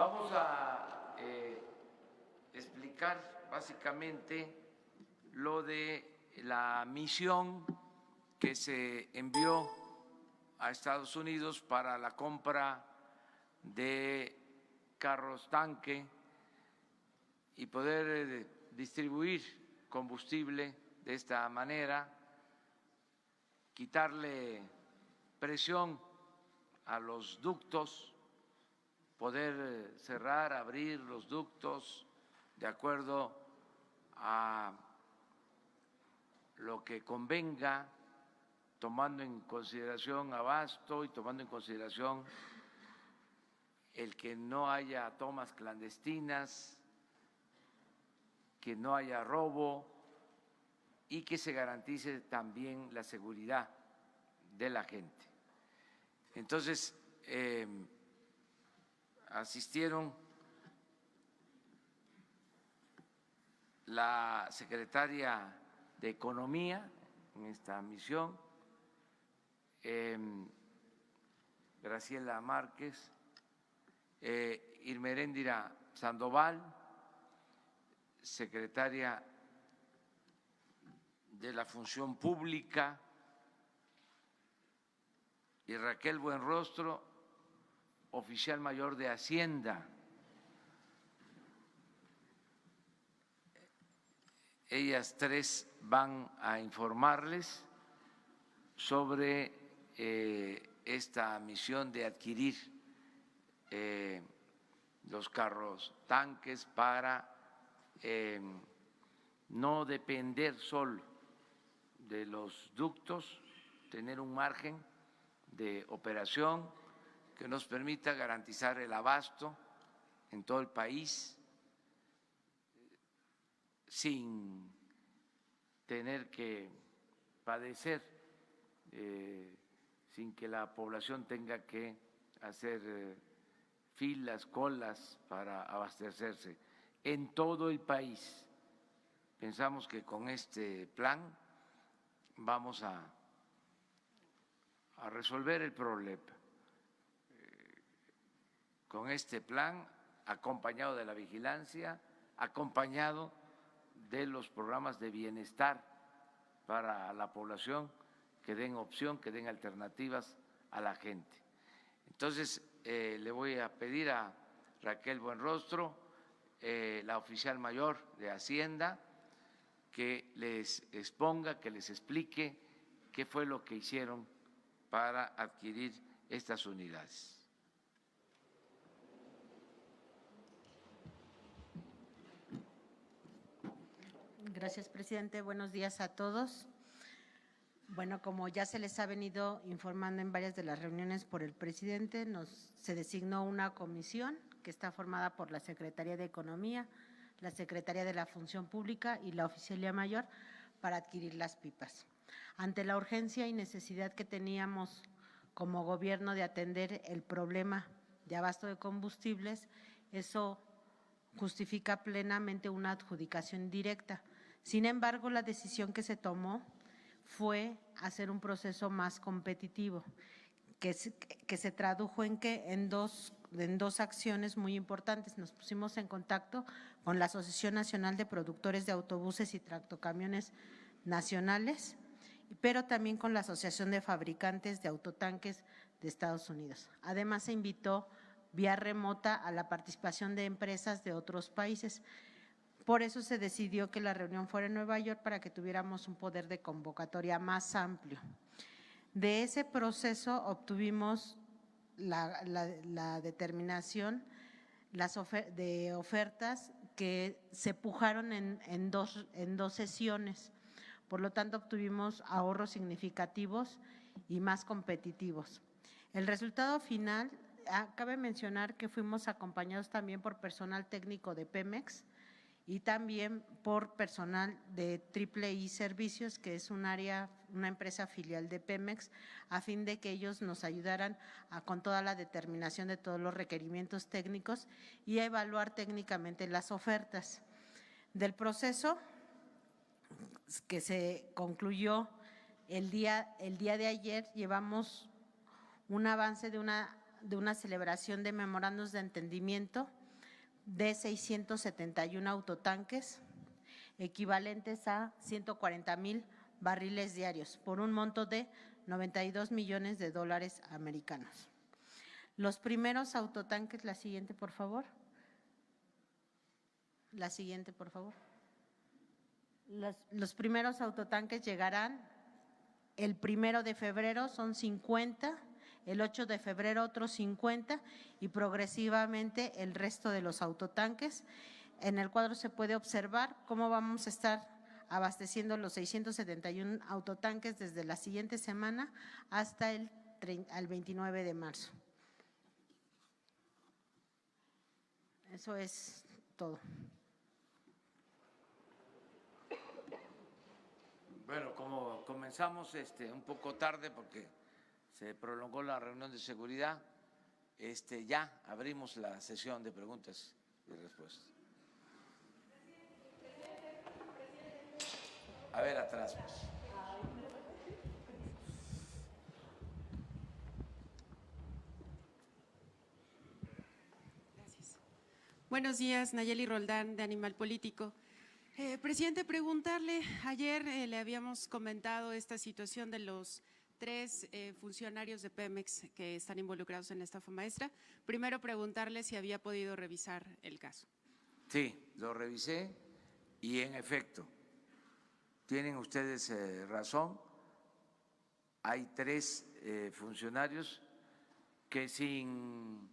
Vamos a explicar básicamente lo de la misión que se envió a Estados Unidos para la compra de carros tanque y poder distribuir combustible de esta manera, quitarle presión a los ductos, poder cerrar, abrir los ductos de acuerdo a lo que convenga, tomando en consideración abasto y tomando en consideración el que no haya tomas clandestinas, que no haya robo y que se garantice también la seguridad de la gente. Entonces, asistieron la secretaria de Economía en esta misión, Graciela Márquez, Irmeréndira Sandoval, secretaria de la Función Pública, y Raquel Buenrostro, oficial mayor de Hacienda. Ellas tres van a informarles sobre esta misión de adquirir los carros tanques para no depender solo de los ductos, tener un margen de operación que nos permita garantizar el abasto en todo el país sin tener que padecer, sin que la población tenga que hacer filas, colas para abastecerse en todo el país. Pensamos que con este plan vamos a resolver el problema. Con este plan, acompañado de la vigilancia, acompañado de los programas de bienestar para la población, que den opción, que den alternativas a la gente. Entonces, le voy a pedir a Raquel Buenrostro, la oficial mayor de Hacienda, que les exponga, que les explique qué fue lo que hicieron para adquirir estas unidades. Gracias, presidente. Buenos días a todos. Bueno, como ya se les ha venido informando en varias de las reuniones por el presidente, se designó una comisión que está formada por la Secretaría de Economía, la Secretaría de la Función Pública y la Oficialía Mayor para adquirir las pipas. Ante la urgencia y necesidad que teníamos como gobierno de atender el problema de abasto de combustibles, eso justifica plenamente una adjudicación directa. Sin embargo, la decisión que se tomó fue hacer un proceso más competitivo, que se tradujo en dos acciones muy importantes. Nos pusimos en contacto con la Asociación Nacional de Productores de Autobuses y Tractocamiones Nacionales, pero también con la Asociación de Fabricantes de Autotanques de Estados Unidos. Además, se invitó vía remota a la participación de empresas de otros países. Por eso se decidió que la reunión fuera en Nueva York para que tuviéramos un poder de convocatoria más amplio. De ese proceso obtuvimos la determinación de ofertas que se pujaron en dos sesiones. Por lo tanto, obtuvimos ahorros significativos y más competitivos. El resultado final, cabe mencionar que fuimos acompañados también por personal técnico de Pemex y también por personal de III Servicios, que es una empresa filial de Pemex, a fin de que ellos nos ayudaran con toda la determinación de todos los requerimientos técnicos y a evaluar técnicamente las ofertas. Del proceso que se concluyó el día de ayer, llevamos un avance de una de una celebración de memorandos de entendimiento de 671 autotanques, equivalentes a 140,000 barriles diarios, por un monto de 92 millones de dólares americanos. Los primeros autotanques, la siguiente, por favor. La siguiente, por favor. Los primeros autotanques llegarán el 1 de febrero, son 50, el 8 de febrero otros 50 y progresivamente el resto de los autotanques. En el cuadro se puede observar cómo vamos a estar abasteciendo los 671 autotanques desde la siguiente semana hasta el 29 de marzo. Eso es todo. Bueno, como comenzamos un poco tarde porque se prolongó la reunión de seguridad, ya abrimos la sesión de preguntas y respuestas. A ver, atrás, pues. Gracias. Buenos días, Nayeli Roldán, de Animal Político. Presidente, preguntarle, ayer le habíamos comentado esta situación de los 3 funcionarios de Pemex que están involucrados en la estafa maestra. Primero, preguntarle si había podido revisar el caso. Sí, lo revisé y en efecto, tienen ustedes razón, hay 3 funcionarios que sin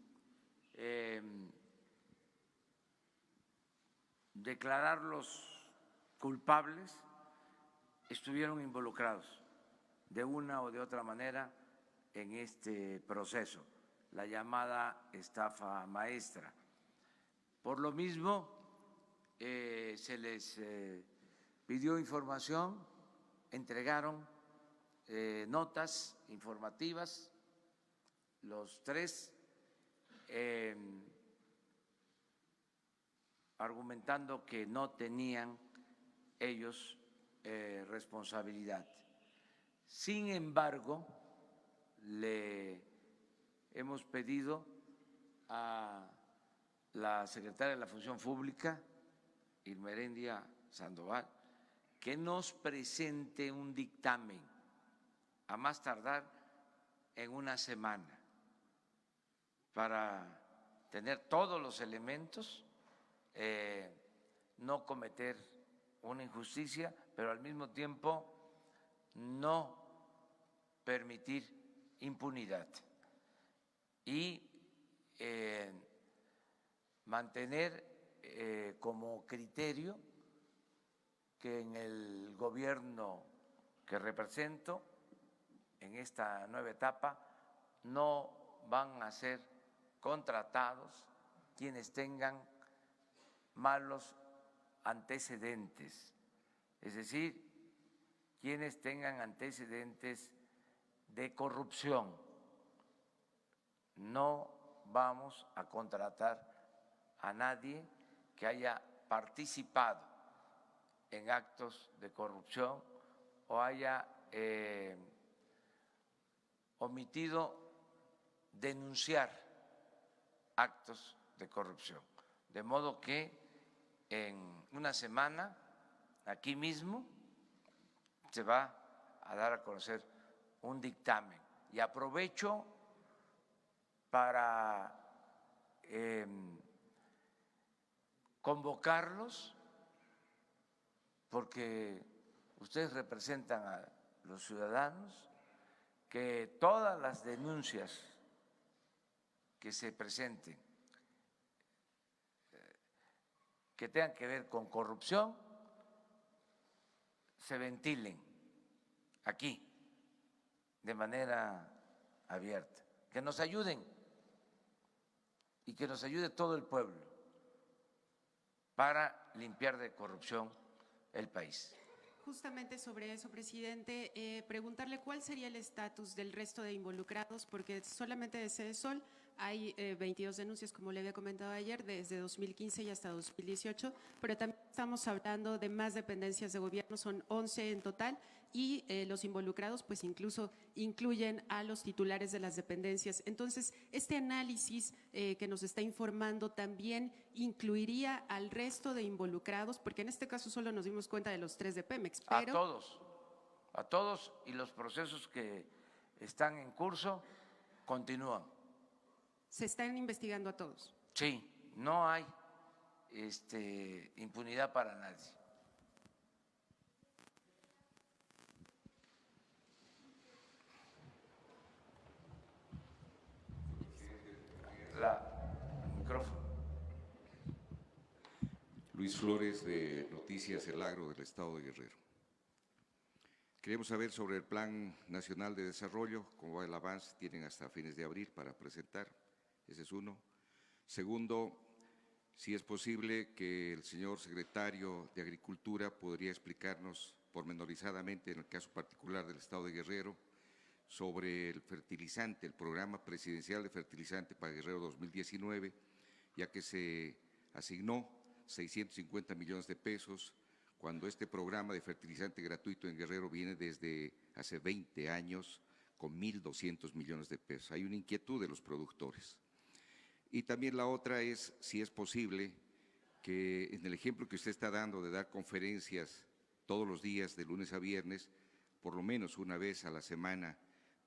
declararlos culpables estuvieron involucrados de una o de otra manera en este proceso, la llamada estafa maestra. Por lo mismo, se les pidió información, entregaron notas informativas, los 3, argumentando que no tenían ellos responsabilidad. Sin embargo, le hemos pedido a la secretaria de la Función Pública, Irma Herendia Sandoval, que nos presente un dictamen a más tardar en una semana para tener todos los elementos, no cometer una injusticia, pero al mismo tiempo no permitir impunidad y mantener como criterio que en el gobierno que represento, en esta nueva etapa, no van a ser contratados quienes tengan malos antecedentes, es decir, quienes tengan antecedentes de corrupción. No vamos a contratar a nadie que haya participado en actos de corrupción o haya omitido denunciar actos de corrupción. De modo que en una semana, aquí mismo, se va a dar a conocer un dictamen. Y aprovecho para convocarlos, porque ustedes representan a los ciudadanos, que todas las denuncias que se presenten que tengan que ver con corrupción se ventilen aquí de manera abierta, que nos ayuden y que nos ayude todo el pueblo para limpiar de corrupción el país. Justamente sobre eso, presidente, preguntarle cuál sería el estatus del resto de involucrados, porque solamente de Sede Sol hay 22 denuncias, como le había comentado ayer, desde 2015 y hasta 2018, pero también estamos hablando de más dependencias de gobierno, son 11 en total, y los involucrados pues incluso incluyen a los titulares de las dependencias. Entonces, este análisis que nos está informando también incluiría al resto de involucrados, porque en este caso solo nos dimos cuenta de los 3 de Pemex, pero… A todos, y los procesos que están en curso continúan. Se están investigando a todos. Sí, no hay impunidad para nadie. Micrófono. Luis Flores, de Noticias El Agro del Estado de Guerrero. Queremos saber sobre el Plan Nacional de Desarrollo, cómo va el avance, tienen hasta fines de abril para presentar, ese es uno. Segundo, si es posible que el señor secretario de Agricultura podría explicarnos pormenorizadamente, en el caso particular del Estado de Guerrero, sobre el fertilizante, el programa presidencial de fertilizante para Guerrero 2019, ya que se asignó 650 millones de pesos, cuando este programa de fertilizante gratuito en Guerrero viene desde hace 20 años con 1.200 millones de pesos. Hay una inquietud de los productores. Y también la otra es si es posible que en el ejemplo que usted está dando de dar conferencias todos los días de lunes a viernes, por lo menos una vez a la semana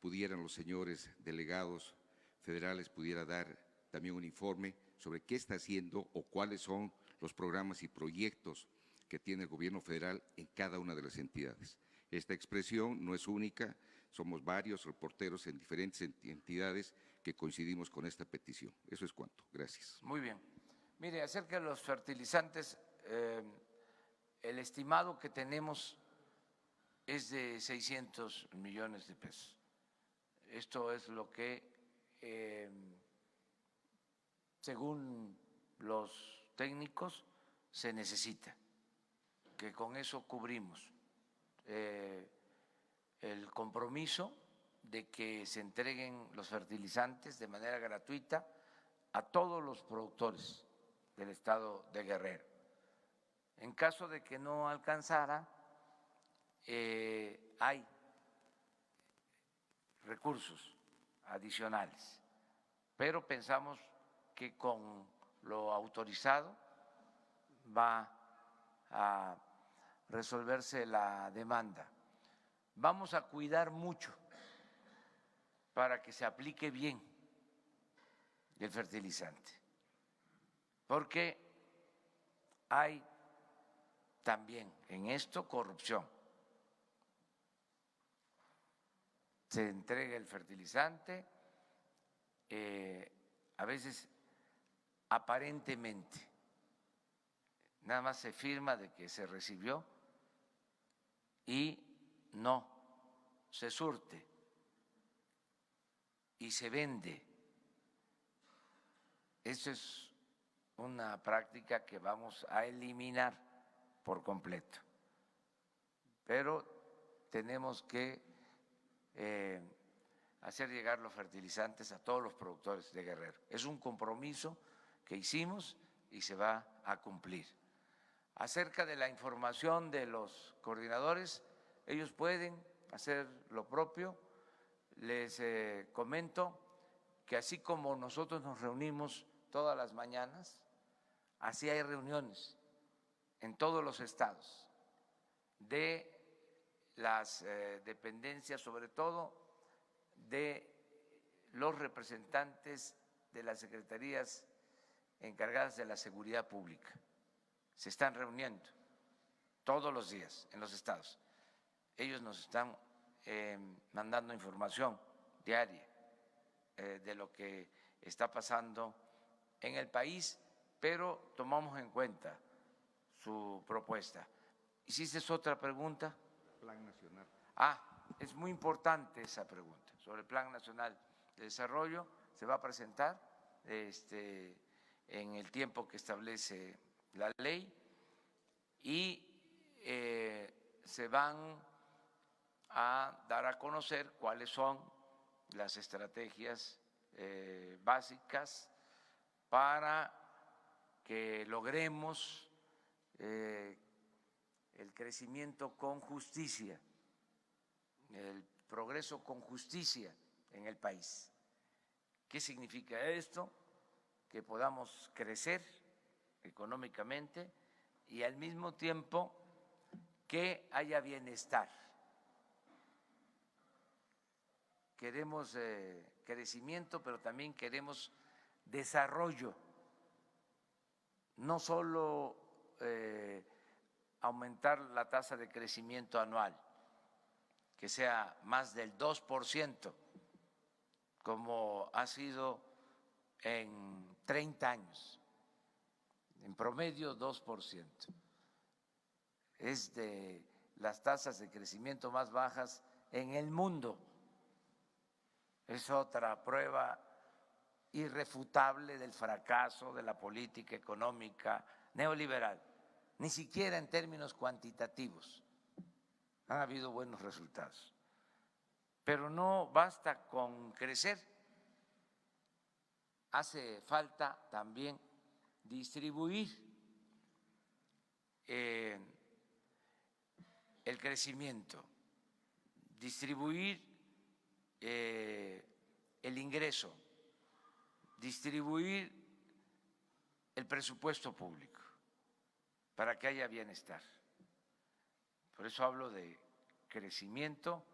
pudieran los señores delegados federales pudiera dar también un informe sobre qué está haciendo o cuáles son los programas y proyectos que tiene el gobierno federal en cada una de las entidades. Esta expresión no es única, somos varios reporteros en diferentes entidades que coincidimos con esta petición. Eso es cuanto. Gracias. Muy bien. Mire, acerca de los fertilizantes, el estimado que tenemos es de 600 millones de pesos. Esto es lo que, según los técnicos, se necesita, que con eso cubrimos el compromiso de que se entreguen los fertilizantes de manera gratuita a todos los productores del estado de Guerrero. En caso de que no alcanzara, hay recursos adicionales, pero pensamos que con lo autorizado va a resolverse la demanda. Vamos a cuidar mucho para que se aplique bien el fertilizante, porque hay también en esto corrupción. Se entrega el fertilizante, a veces aparentemente, nada más se firma de que se recibió y no se surte y se vende. Eso es una práctica que vamos a eliminar por completo, pero tenemos que hacer llegar los fertilizantes a todos los productores de Guerrero. Es un compromiso que hicimos y se va a cumplir. Acerca de la información de los coordinadores, ellos pueden hacer lo propio. Les comento que así como nosotros nos reunimos todas las mañanas, así hay reuniones en todos los estados de las dependencias, sobre todo de los representantes de las secretarías encargadas de la seguridad pública. Se están reuniendo todos los días en los estados. Ellos nos están mandando información diaria de lo que está pasando en el país, pero tomamos en cuenta su propuesta. ¿Hiciste otra pregunta? Plan nacional. Es muy importante esa pregunta sobre el Plan Nacional de Desarrollo. Se va a presentar en el tiempo que establece la ley y se van a dar a conocer cuáles son las estrategias básicas para que logremos el crecimiento con justicia, el progreso con justicia en el país. ¿Qué significa esto? Que podamos crecer económicamente y al mismo tiempo que haya bienestar. Queremos crecimiento, pero también queremos desarrollo, no solo aumentar la tasa de crecimiento anual, que sea más del 2%, como ha sido en 30 años, en promedio 2%. Es de las tasas de crecimiento más bajas en el mundo. Es otra prueba irrefutable del fracaso de la política económica neoliberal. Ni siquiera en términos cuantitativos han habido buenos resultados. Pero no basta con crecer, hace falta también distribuir el crecimiento, distribuir el ingreso, distribuir el presupuesto público para que haya bienestar. Por eso hablo de crecimiento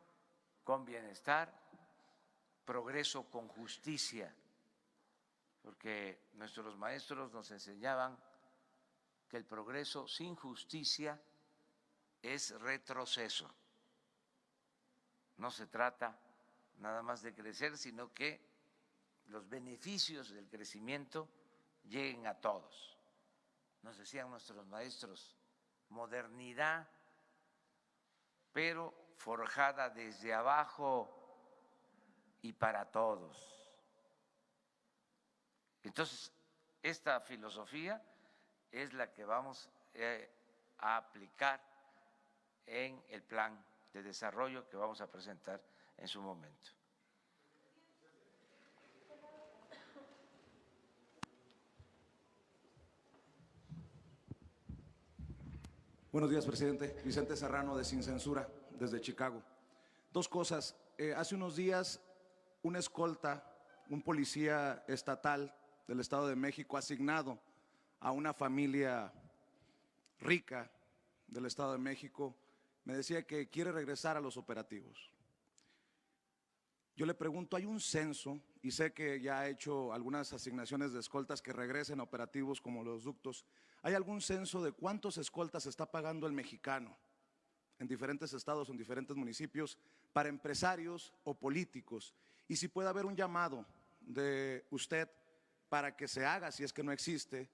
con bienestar, progreso con justicia, porque nuestros maestros nos enseñaban que el progreso sin justicia es retroceso. No se trata nada más de crecer, sino que los beneficios del crecimiento lleguen a todos. Nos decían nuestros maestros, modernidad, pero forjada desde abajo y para todos. Entonces, esta filosofía es la que vamos a aplicar en el plan de desarrollo que vamos a presentar en su momento. Buenos días, presidente. Vicente Serrano, de Sin Censura, desde Chicago. Dos cosas. Hace unos días, una escolta, un policía estatal del Estado de México asignado a una familia rica del Estado de México, me decía que quiere regresar a los operativos. Yo le pregunto, ¿hay un censo? Y sé que ya ha hecho algunas asignaciones de escoltas que regresen a operativos como los ductos. ¿Hay algún censo de cuántos escoltas está pagando el mexicano en diferentes estados, en diferentes municipios, para empresarios o políticos? Y si puede haber un llamado de usted para que se haga, si es que no existe,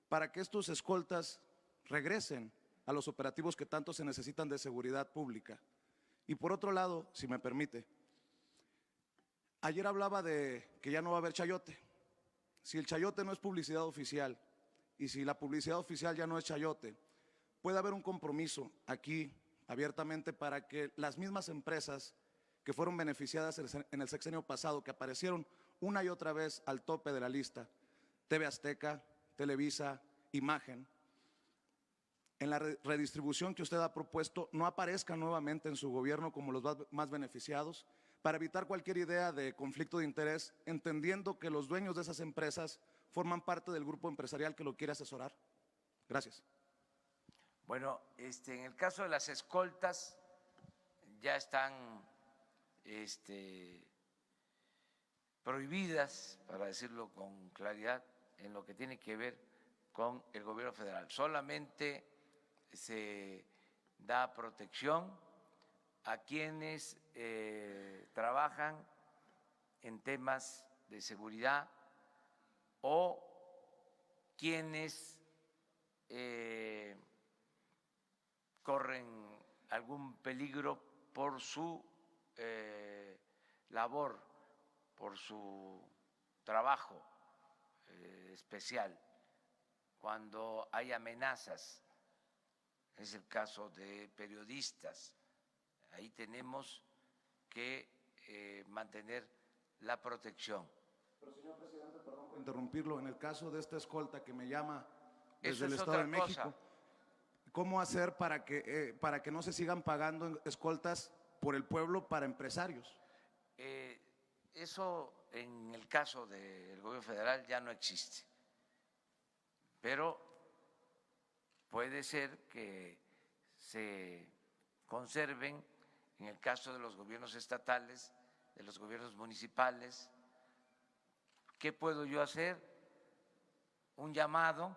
para que estos escoltas regresen a los operativos que tanto se necesitan de seguridad pública. Y por otro lado, si me permite, ayer hablaba de que ya no va a haber chayote. Si el chayote no es publicidad oficial y si la publicidad oficial ya no es chayote, puede haber un compromiso aquí abiertamente para que las mismas empresas que fueron beneficiadas en el sexenio pasado, que aparecieron una y otra vez al tope de la lista, TV Azteca, Televisa, Imagen, en la redistribución que usted ha propuesto, no aparezcan nuevamente en su gobierno como los más beneficiados, para evitar cualquier idea de conflicto de interés, entendiendo que los dueños de esas empresas forman parte del grupo empresarial que lo quiere asesorar. Gracias. Bueno, en el caso de las escoltas ya están prohibidas, para decirlo con claridad, en lo que tiene que ver con el gobierno federal. Solamente se da protección a quienes trabajan en temas de seguridad o quienes corren algún peligro por su labor, por su trabajo especial, cuando hay amenazas. Es el caso de periodistas. Ahí tenemos que mantener la protección. Pero, señor presidente, perdón por interrumpirlo, en el caso de esta escolta que me llama desde Eso es el Estado de otra cosa. México, ¿Cómo hacer para que no se sigan pagando escoltas por el pueblo para empresarios? Eso en el caso del gobierno federal ya no existe, pero puede ser que se conserven en el caso de los gobiernos estatales, de los gobiernos municipales. ¿Qué puedo yo hacer? Un llamado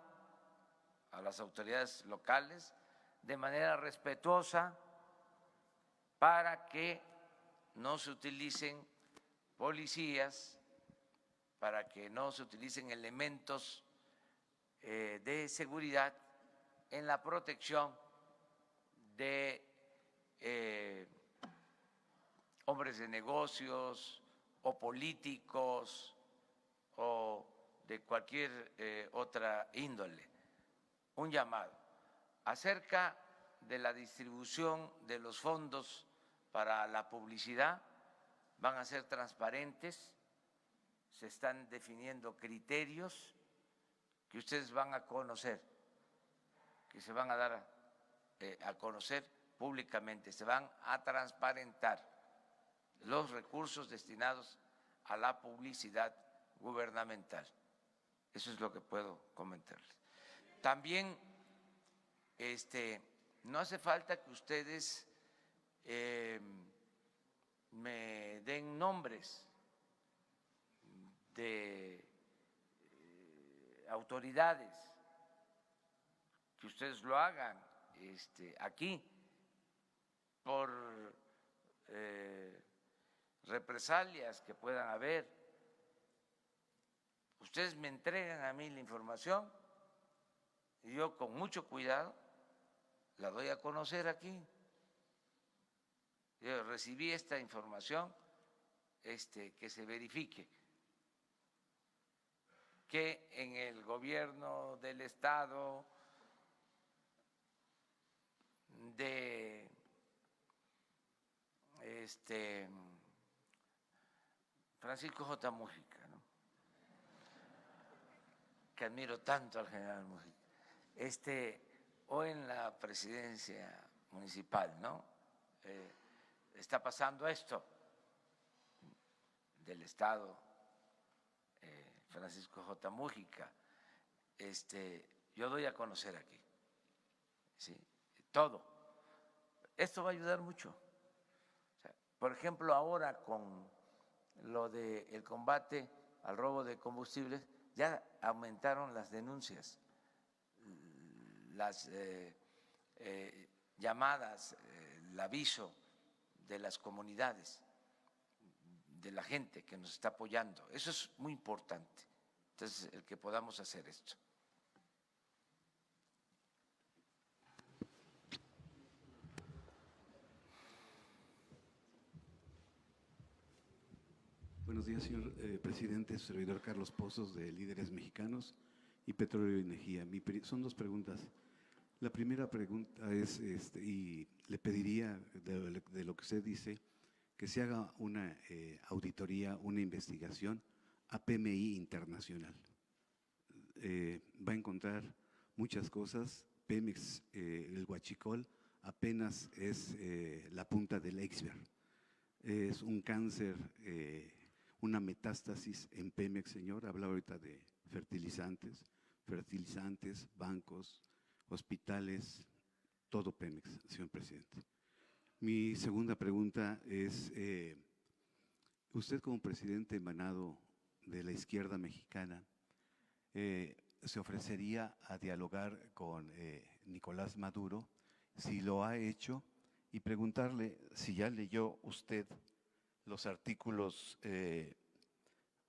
a las autoridades locales de manera respetuosa para que no se utilicen policías, para que no se utilicen elementos de seguridad en la protección de hombres de negocios o políticos o de cualquier otra índole. Un llamado acerca de la distribución de los fondos para la publicidad. Van a ser transparentes, se están definiendo criterios que ustedes van a conocer, que se van a dar a conocer públicamente, se van a transparentar los recursos destinados a la publicidad gubernamental. Eso es lo que puedo comentarles. También no hace falta que ustedes me den nombres de autoridades, que ustedes lo hagan aquí por represalias que puedan haber. Ustedes me entregan a mí la información y yo con mucho cuidado la doy a conocer aquí. Yo recibí esta información, que se verifique que en el gobierno del estado de Francisco J. Mújica, ¿no?, que admiro tanto al general Mújica, o en la presidencia municipal, ¿no? Está pasando esto del estado Francisco J. Mújica. Yo doy a conocer aquí, ¿sí?, todo. Esto va a ayudar mucho. O sea, por ejemplo, ahora con lo del combate al robo de combustibles, ya aumentaron las denuncias, las llamadas, el aviso de las comunidades, de la gente que nos está apoyando. Eso es muy importante. Entonces, el que podamos hacer esto. Buenos días, señor presidente. Su servidor Carlos Pozos, de Líderes Mexicanos y Petróleo y Energía. Son dos preguntas. La primera pregunta es, y le pediría de lo que usted dice, que se haga una auditoría, una investigación a PMI Internacional. Va a encontrar muchas cosas. Pemex, el huachicol, apenas es la punta del iceberg. Es un cáncer, una metástasis en Pemex, señor. Hablaba ahorita de fertilizantes, bancos, hospitales, todo Pemex, señor presidente. Mi segunda pregunta es, usted como presidente emanado de la izquierda mexicana, ¿se ofrecería a dialogar con Nicolás Maduro? Si lo ha hecho, y preguntarle si ya leyó usted los artículos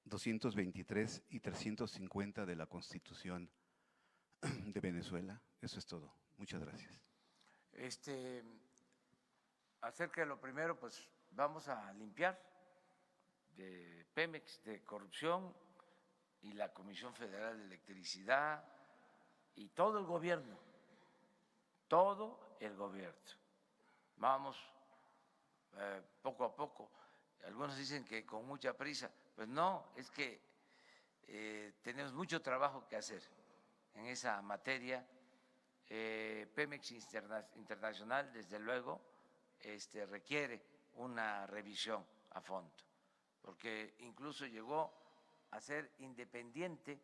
223 y 350 de la Constitución de Venezuela. Eso es todo. Muchas gracias. Acerca de lo primero, pues vamos a limpiar de Pemex de corrupción, y la Comisión Federal de Electricidad y todo el gobierno, Vamos poco a poco. Algunos dicen que con mucha prisa. Pues no, es que tenemos mucho trabajo que hacer en esa materia. Pemex Internacional, desde luego, requiere una revisión a fondo, porque incluso llegó a ser independiente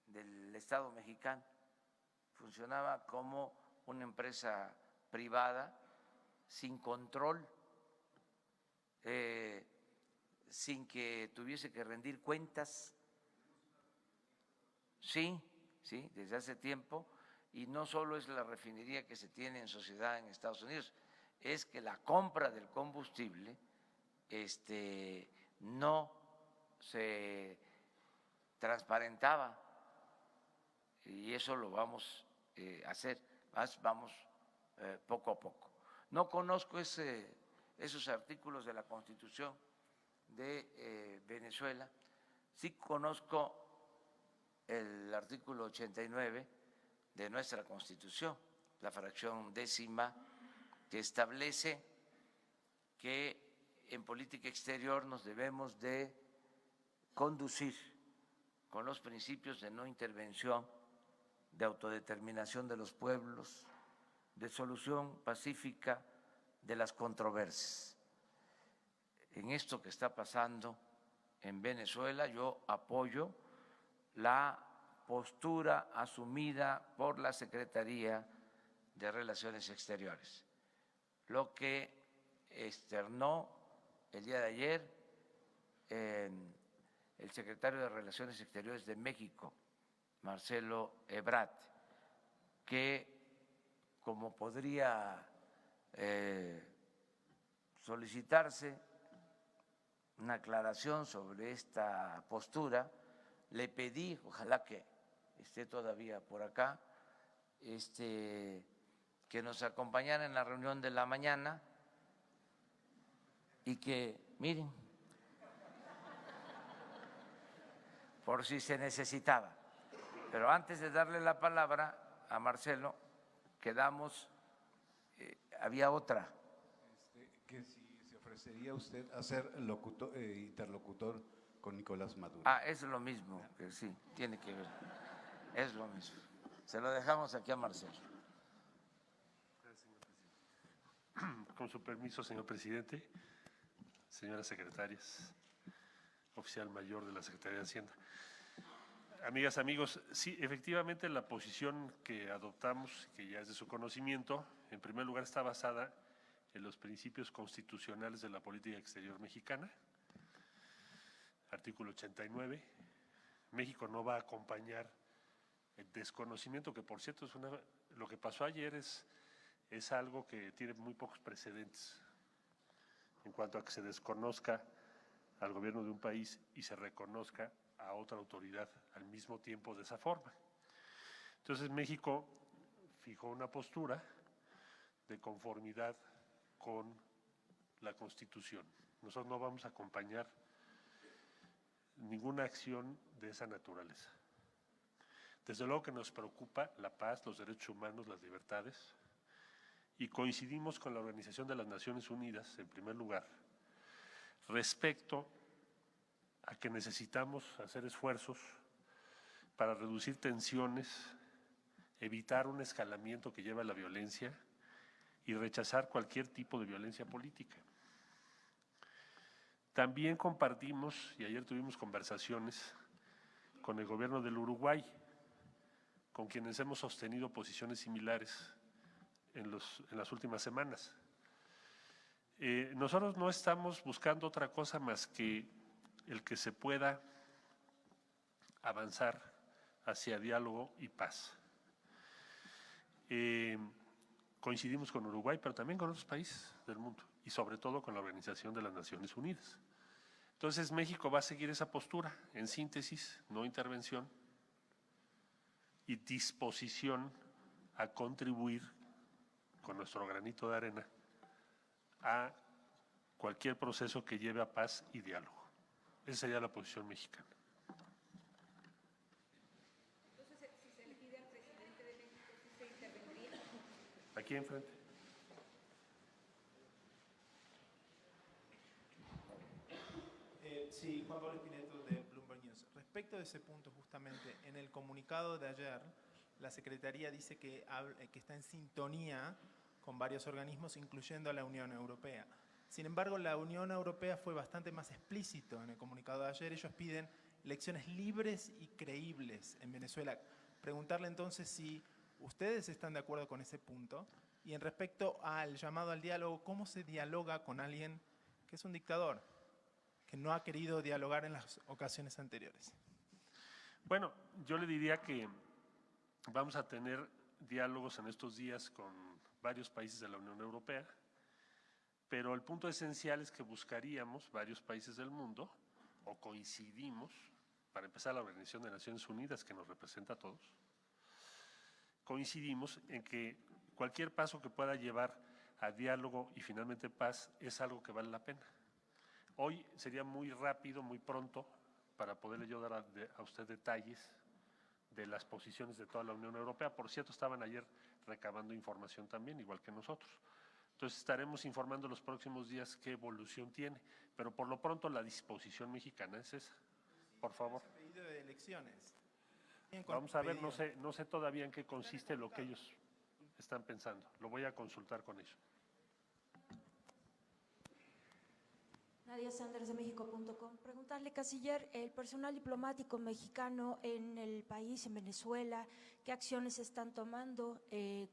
del Estado mexicano, funcionaba como una empresa privada sin control, sin que tuviese que rendir cuentas. Sí, desde hace tiempo, y no solo es la refinería que se tiene en sociedad en Estados Unidos, es que la compra del combustible no se transparentaba, y eso lo vamos a hacer, vamos poco a poco. No conozco esos artículos de la Constitución de Venezuela, sí conozco el artículo 89 de nuestra Constitución, la fracción 10ª, que establece que en política exterior nos debemos de conducir con los principios de no intervención, de autodeterminación de los pueblos, de solución pacífica de las controversias. En esto que está pasando en Venezuela, yo apoyo la postura asumida por la Secretaría de Relaciones Exteriores, lo que externó el día de ayer el secretario de Relaciones Exteriores de México, Marcelo Ebrard, que como podría solicitarse una aclaración sobre esta postura, le pedí, ojalá que esté todavía por acá, que nos acompañara en la reunión de la mañana y que, miren, por si se necesitaba. Pero antes de darle la palabra a Marcelo, quedamos, había otra. Que si se ofrecería usted a ser interlocutor con Nicolás Maduro. Es lo mismo, que sí, tiene que ver, es lo mismo. Se lo dejamos aquí a Marcelo. Gracias, señor presidente. Con su permiso, señor presidente, señoras secretarias, oficial mayor de la Secretaría de Hacienda. Amigas, amigos, sí, efectivamente la posición que adoptamos, que ya es de su conocimiento, en primer lugar está basada en los principios constitucionales de la política exterior mexicana. Artículo 89. México no va a acompañar el desconocimiento, que por cierto lo que pasó ayer es algo que tiene muy pocos precedentes en cuanto a que se desconozca al gobierno de un país y se reconozca a otra autoridad al mismo tiempo de esa forma. Entonces México fijó una postura de conformidad con la Constitución. Nosotros no vamos a acompañar ninguna acción de esa naturaleza. Desde luego que nos preocupa la paz, los derechos humanos, las libertades, y coincidimos con la Organización de las Naciones Unidas, en primer lugar, respecto a que necesitamos hacer esfuerzos para reducir tensiones, evitar un escalamiento que lleva a la violencia y rechazar cualquier tipo de violencia política. También compartimos, y ayer tuvimos conversaciones con el gobierno del Uruguay, con quienes hemos sostenido posiciones similares en las últimas semanas. Nosotros no estamos buscando otra cosa más que el que se pueda avanzar hacia diálogo y paz. Coincidimos con Uruguay, pero también con otros países del mundo y sobre todo con la Organización de las Naciones Unidas. Entonces México va a seguir esa postura, en síntesis, no intervención y disposición a contribuir con nuestro granito de arena a cualquier proceso que lleve a paz y diálogo. Esa sería la posición mexicana. Entonces, si se le pide al presidente de México, ¿sí se intervendría? Aquí enfrente. Sí, Juan Pablo Espineto de Bloomberg News. Respecto de ese punto, justamente, en el comunicado de ayer, la Secretaría dice que está en sintonía con varios organismos, incluyendo a la Unión Europea. Sin embargo, la Unión Europea fue bastante más explícito en el comunicado de ayer. Ellos piden elecciones libres y creíbles en Venezuela. Preguntarle entonces si ustedes están de acuerdo con ese punto. Y en respecto al llamado al diálogo, ¿cómo se dialoga con alguien que es un dictador, que no ha querido dialogar en las ocasiones anteriores? Bueno, yo le diría que vamos a tener diálogos en estos días con varios países de la Unión Europea, pero el punto esencial es que buscaríamos varios países del mundo, o coincidimos, para empezar la Organización de Naciones Unidas, que nos representa a todos, coincidimos en que cualquier paso que pueda llevar a diálogo y finalmente paz es algo que vale la pena. Hoy sería muy rápido, muy pronto, para poderle yo dar a usted detalles de las posiciones de toda la Unión Europea. Por cierto, estaban ayer recabando información también, igual que nosotros. Entonces estaremos informando los próximos días qué evolución tiene, pero por lo pronto la disposición mexicana es esa. Por favor. Pedido de elecciones. Vamos a ver, no sé todavía en qué consiste lo que ellos están pensando. Lo voy a consultar con ellos. Nadia Sanders de México.com. Preguntarle, canciller, el personal diplomático mexicano en el país, en Venezuela, ¿qué acciones están tomando?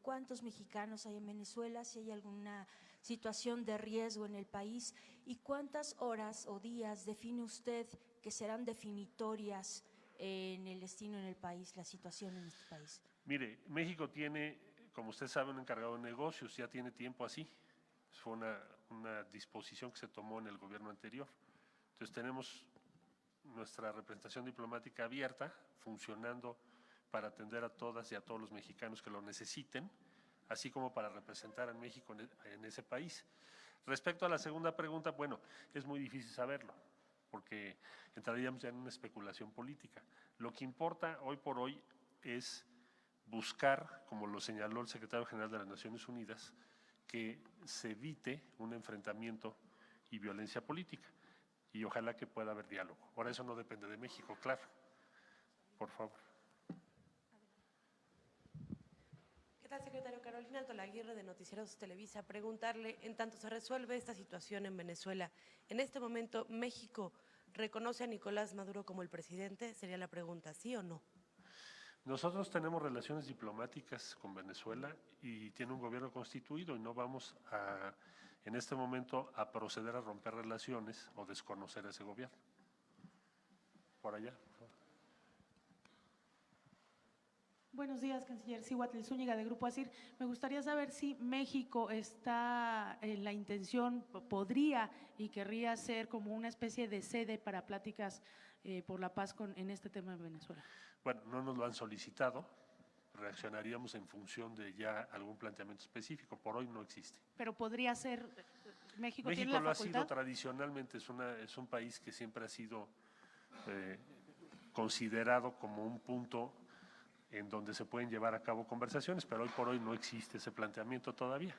¿Cuántos mexicanos hay en Venezuela? Si hay alguna situación de riesgo en el país. ¿Y cuántas horas o días define usted que serán definitorias en el destino en el país, la situación en este país? Mire, México tiene, como usted sabe, un encargado de negocios, ya tiene tiempo así. Fue una disposición que se tomó en el gobierno anterior. Entonces tenemos nuestra representación diplomática abierta, funcionando para atender a todas y a todos los mexicanos que lo necesiten, así como para representar a México en ese país. Respecto a la segunda pregunta, bueno, es muy difícil saberlo, porque entraríamos ya en una especulación política. Lo que importa hoy por hoy es buscar, como lo señaló el secretario general de las Naciones Unidas, que se evite un enfrentamiento y violencia política. Y ojalá que pueda haber diálogo. Ahora eso no depende de México, claro. Por favor. ¿Qué tal, secretario? Carolina Altolaguirre, de Noticieros Televisa. Preguntarle, en tanto se resuelve esta situación en Venezuela, en este momento, ¿México reconoce a Nicolás Maduro como el presidente? Sería la pregunta, ¿sí o no? Nosotros tenemos relaciones diplomáticas con Venezuela y tiene un gobierno constituido y no vamos en este momento a proceder a romper relaciones o desconocer ese gobierno. Por allá, por favor. Buenos días, canciller Cihuatl Zúñiga, de Grupo ASIR. Me gustaría saber si México está en la intención, podría y querría ser como una especie de sede para pláticas por la paz en este tema de Venezuela. Bueno, no nos lo han solicitado, reaccionaríamos en función de ya algún planteamiento específico, por hoy no existe. Pero podría ser, México tiene la México lo ha facultad. sido tradicionalmente, es un país que siempre ha sido considerado como un punto en donde se pueden llevar a cabo conversaciones, pero hoy por hoy no existe ese planteamiento todavía.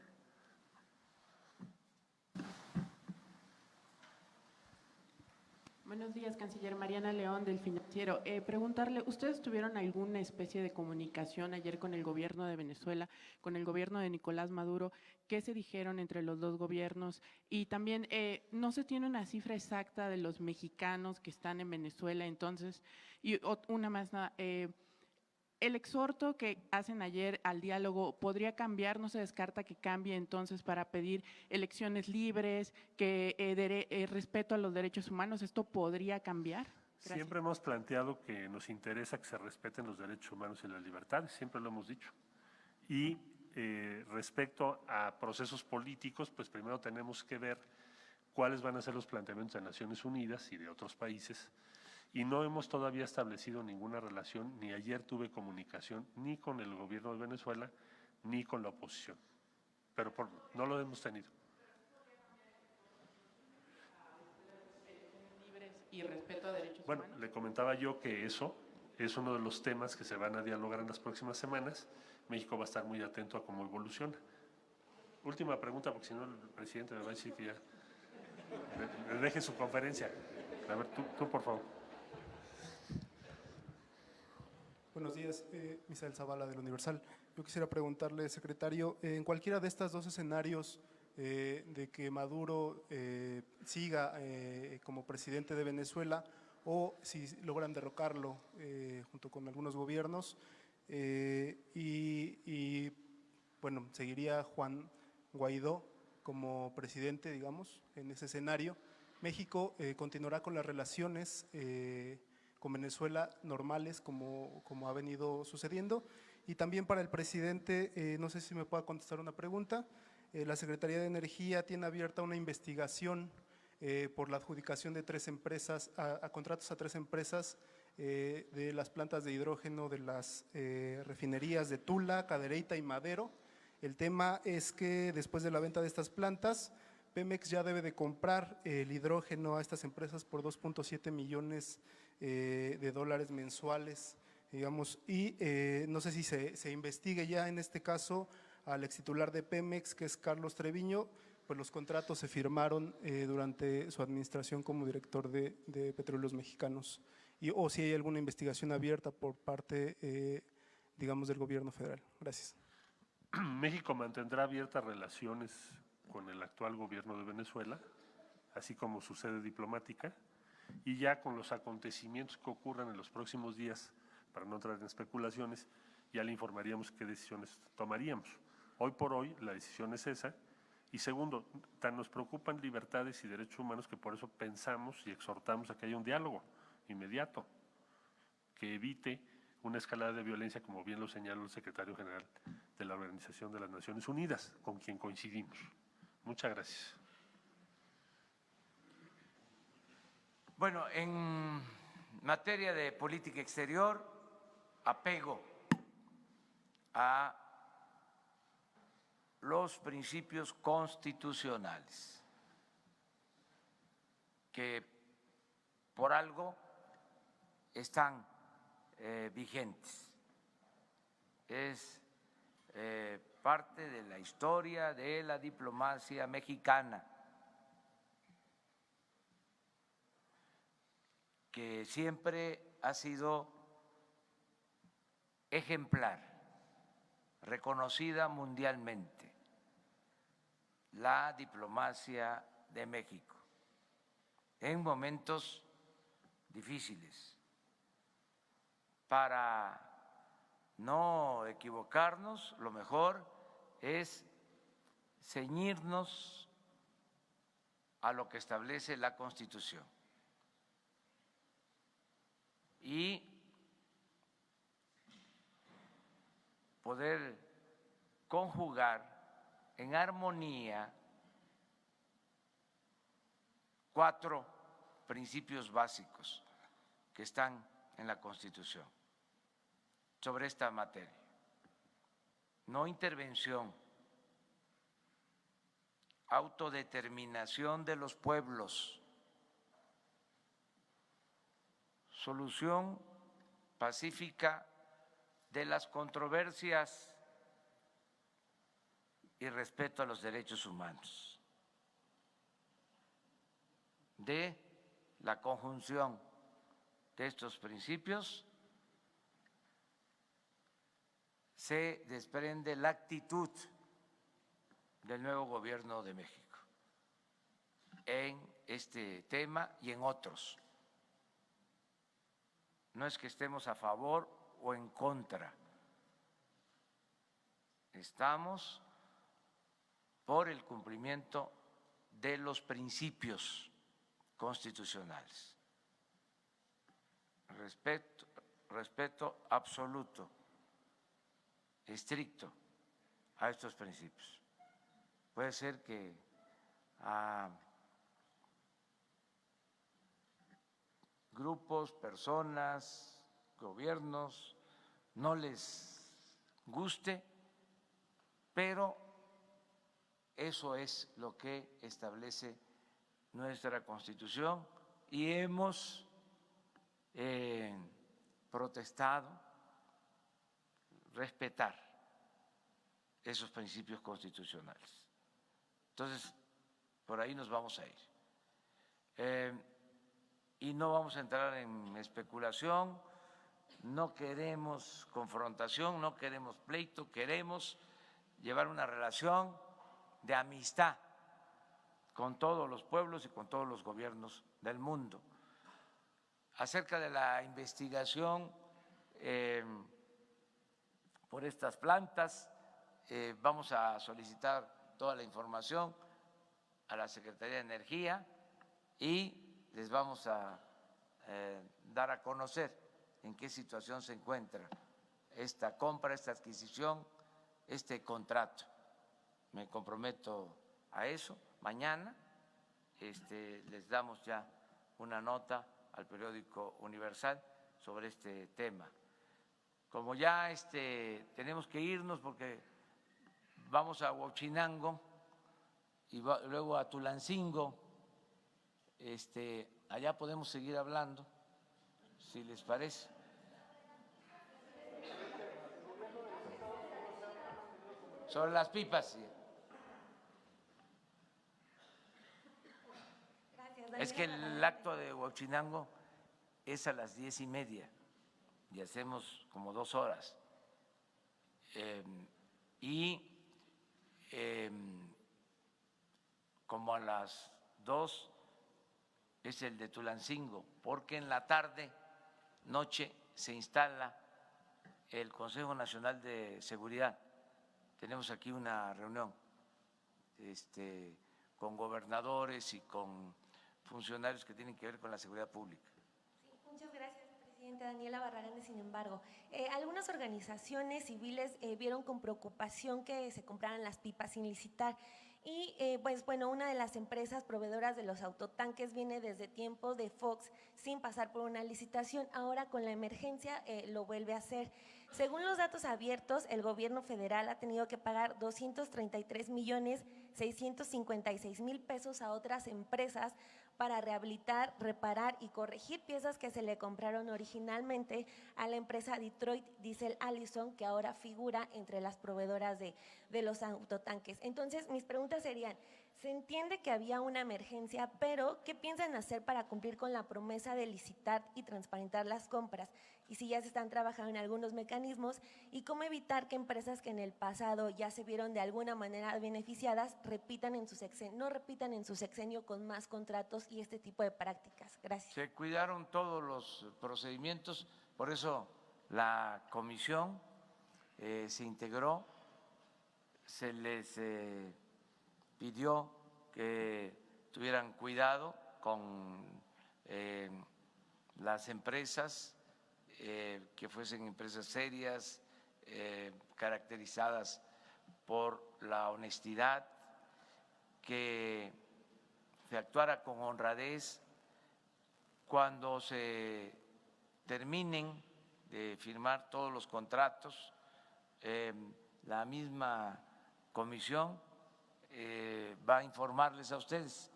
Buenos días, canciller. Mariana León, del Financiero. Preguntarle, ¿ustedes tuvieron alguna especie de comunicación ayer con el gobierno de Venezuela, con el gobierno de Nicolás Maduro? ¿Qué se dijeron entre los dos gobiernos? Y también, no se tiene una cifra exacta de los mexicanos que están en Venezuela, entonces, y una más nada, el exhorto que hacen ayer al diálogo, ¿podría cambiar? ¿No se descarta que cambie entonces para pedir elecciones libres, que respeto a los derechos humanos? ¿Esto podría cambiar? Gracias. Siempre hemos planteado que nos interesa que se respeten los derechos humanos y las libertades, siempre lo hemos dicho. Y respecto a procesos políticos, pues primero tenemos que ver cuáles van a ser los planteamientos de Naciones Unidas y de otros países. Y no hemos todavía establecido ninguna relación, ni ayer tuve comunicación ni con el gobierno de Venezuela, ni con la oposición. Pero no lo hemos tenido. Y respeto a derechos bueno, humanos. Le comentaba yo que eso es uno de los temas que se van a dialogar en las próximas semanas. México va a estar muy atento a cómo evoluciona. Última pregunta, porque si no el presidente me va a decir que ya le deje su conferencia. A ver, tú por favor. Buenos días, Misael Zavala del Universal. Yo quisiera preguntarle, secretario, en cualquiera de estos dos escenarios de que Maduro siga como presidente de Venezuela o si logran derrocarlo junto con algunos gobiernos bueno, seguiría Juan Guaidó como presidente, digamos, en ese escenario, México continuará con las relaciones con Venezuela normales como ha venido sucediendo. Y también para el presidente, no sé si me pueda contestar una pregunta, la Secretaría de Energía tiene abierta una investigación por la adjudicación de 3 empresas, a contratos a 3 empresas de las plantas de hidrógeno de las refinerías de Tula, Cadereyta y Madero. El tema es que después de la venta de estas plantas, Pemex ya debe de comprar el hidrógeno a estas empresas por 2.7 millones de dólares mensuales, digamos, y no sé si se investigue ya en este caso al extitular de Pemex, que es Carlos Treviño, pues los contratos se firmaron durante su administración como director de Petróleos Mexicanos, o si hay alguna investigación abierta por parte, digamos, del gobierno federal. Gracias. México mantendrá abiertas relaciones con el actual gobierno de Venezuela, así como su sede diplomática, y ya con los acontecimientos que ocurran en los próximos días, para no entrar en especulaciones, ya le informaríamos qué decisiones tomaríamos. Hoy por hoy la decisión es esa, y segundo, tan nos preocupan libertades y derechos humanos que por eso pensamos y exhortamos a que haya un diálogo inmediato, que evite una escalada de violencia, como bien lo señaló el secretario general de la Organización de las Naciones Unidas, con quien coincidimos. Muchas gracias. Bueno, en materia de política exterior, apego a los principios constitucionales, que por algo están vigentes. Es parte de la historia de la diplomacia mexicana, que siempre ha sido ejemplar, reconocida mundialmente, la diplomacia de México en momentos difíciles. Para no equivocarnos, lo mejor es ceñirnos a lo que establece la Constitución y poder conjugar en armonía 4 principios básicos que están en la Constitución sobre esta materia. No intervención, autodeterminación de los pueblos, solución pacífica de las controversias y respeto a los derechos humanos. De la conjunción de estos principios se desprende la actitud del nuevo gobierno de México en este tema y en otros. No es que estemos a favor o en contra, estamos por el cumplimiento de los principios constitucionales. Respeto absoluto, estricto a estos principios. Puede ser que a grupos, personas, gobiernos no les guste, pero eso es lo que establece nuestra Constitución y hemos protestado respetar esos principios constitucionales. Entonces, por ahí nos vamos a ir. Y no vamos a entrar en especulación no queremos confrontación, no queremos pleito, queremos llevar una relación de amistad con todos los pueblos y con todos los gobiernos del mundo. Acerca de la investigación por estas plantas, vamos a solicitar toda la información a la Secretaría de Energía y les vamos a dar a conocer en qué situación se encuentra esta compra, esta adquisición, este contrato. Me comprometo a eso. Mañana les damos ya una nota al periódico Universal sobre este tema. Como ya tenemos que irnos porque vamos a Huachinango y luego a Tulancingo, allá podemos seguir hablando, si les parece. Sobre las pipas, sí. Es que el acto de Huachinango es a las 10:30 y hacemos como 2 horas. Como a las 2 es el de Tulancingo, porque en la tarde, noche, se instala el Consejo Nacional de Seguridad. Tenemos aquí una reunión con gobernadores y con funcionarios que tienen que ver con la seguridad pública. Sí, muchas gracias, presidente. Daniela Barragán de Sin embargo. Algunas organizaciones civiles vieron con preocupación que se compraran las pipas sin licitar. Y pues bueno, una de las empresas proveedoras de los autotanques viene desde tiempos de Fox sin pasar por una licitación. Ahora con la emergencia lo vuelve a hacer. Según los datos abiertos, el gobierno federal ha tenido que pagar 233.656.000 pesos a otras empresas para rehabilitar, reparar y corregir piezas que se le compraron originalmente a la empresa Detroit Diesel Allison, que ahora figura entre las proveedoras de los autotanques. Entonces, mis preguntas serían, se entiende que había una emergencia, pero ¿qué piensan hacer para cumplir con la promesa de licitar y transparentar las compras? Y si ya se están trabajando en algunos mecanismos, ¿y cómo evitar que empresas que en el pasado ya se vieron de alguna manera beneficiadas no repitan en su sexenio con más contratos y este tipo de prácticas? Gracias. Se cuidaron todos los procedimientos, por eso la comisión se integró, se les pidió que tuvieran cuidado con las empresas, que fuesen empresas serias, caracterizadas por la honestidad, que se actuara con honradez. Cuando se terminen de firmar todos los contratos, la misma comisión va a informarles a ustedes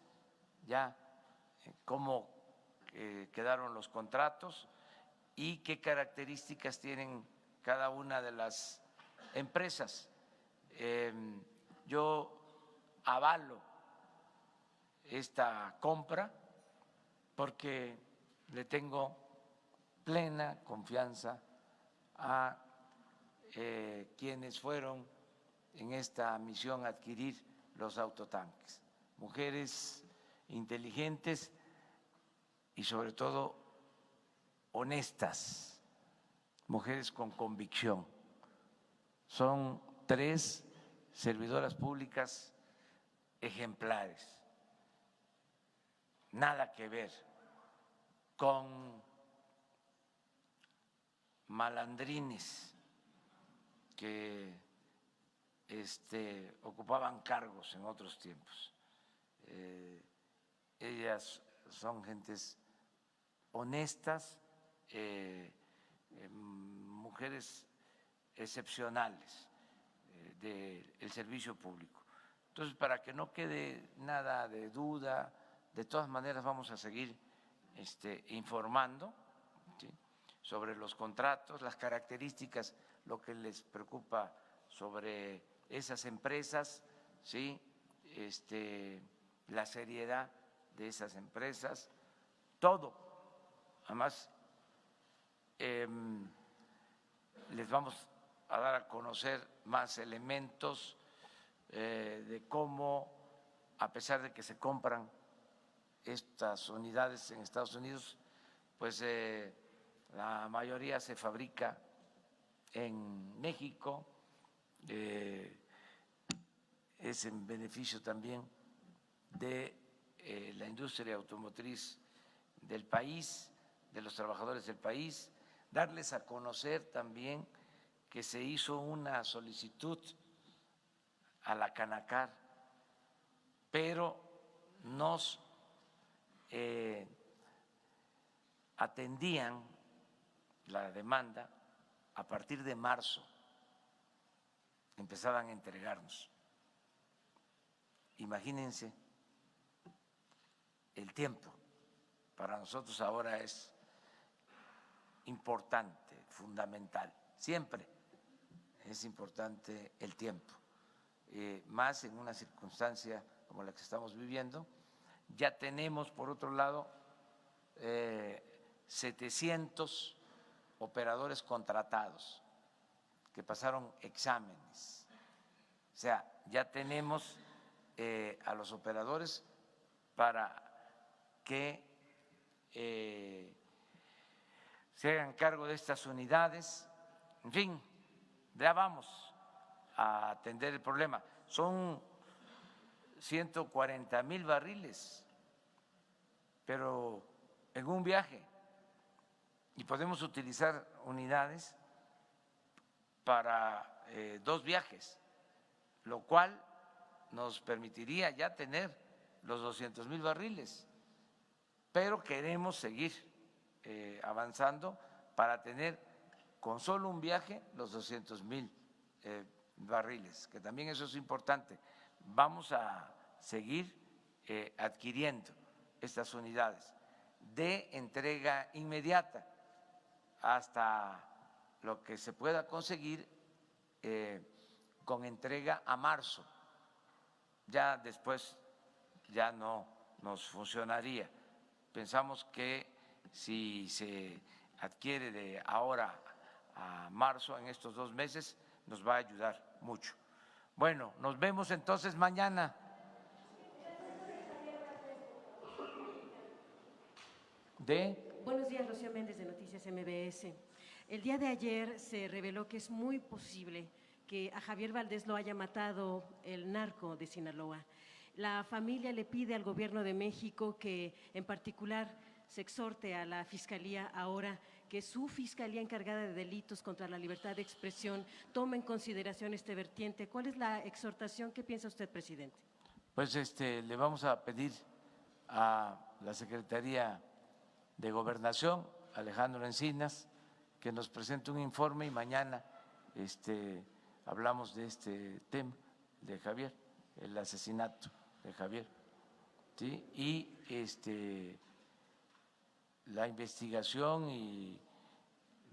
ya cómo quedaron los contratos y qué características tienen cada una de las empresas. Yo avalo esta compra porque le tengo plena confianza a quienes fueron en esta misión a adquirir los autotanques, mujeres inteligentes y sobre todo honestas, mujeres con convicción. Son 3 servidoras públicas ejemplares, nada que ver con malandrines que ocupaban cargos en otros tiempos. Ellas son gentes honestas, mujeres excepcionales del servicio público. Entonces, para que no quede nada de duda, de todas maneras vamos a seguir informando, ¿sí?, sobre los contratos, las características, lo que les preocupa sobre esas empresas, ¿sí?, la seriedad de esas empresas, todo. Además, les vamos a dar a conocer más elementos de cómo, a pesar de que se compran estas unidades en Estados Unidos, pues la mayoría se fabrica en México, es en beneficio también de la industria automotriz del país, de los trabajadores del país, darles a conocer también que se hizo una solicitud a la Canacar, pero nos atendían la demanda a partir de marzo, empezaban a entregarnos. Imagínense el tiempo. Para nosotros ahora es importante, fundamental. Siempre es importante el tiempo, más en una circunstancia como la que estamos viviendo. Ya tenemos, por otro lado, 700 operadores contratados que pasaron exámenes. O sea, ya tenemos a los operadores para que se hagan cargo de estas unidades. En fin, ya vamos a atender el problema. Son 140,000 barriles, pero en un viaje, y podemos utilizar unidades para 2 viajes, lo cual nos permitiría ya tener los 200,000 barriles, pero queremos seguir avanzando para tener con solo un viaje los 200,000 barriles, que también eso es importante. Vamos a seguir adquiriendo estas unidades de entrega inmediata hasta lo que se pueda conseguir con entrega a marzo. Ya después ya no nos funcionaría. Pensamos que si se adquiere de ahora a marzo, en estos 2 meses, nos va a ayudar mucho. Bueno, nos vemos entonces mañana. Buenos días, Rocío Méndez de Noticias MBS. El día de ayer se reveló que es muy posible que a Javier Valdés lo haya matado el narco de Sinaloa. La familia le pide al gobierno de México que en particular se exhorte a la Fiscalía ahora que su Fiscalía encargada de delitos contra la libertad de expresión tome en consideración este vertiente. ¿Cuál es la exhortación? ¿Qué piensa usted, presidente? Pues le vamos a pedir a la Secretaría de Gobernación, Alejandro Encinas, que nos presente un informe y mañana hablamos de este tema de Javier, el asesinato de Javier, ¿sí? Y la investigación y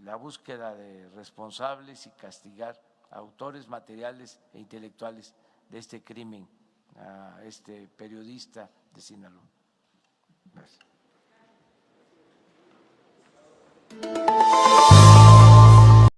la búsqueda de responsables y castigar a autores materiales e intelectuales de este crimen, a este periodista de Sinaloa. Gracias.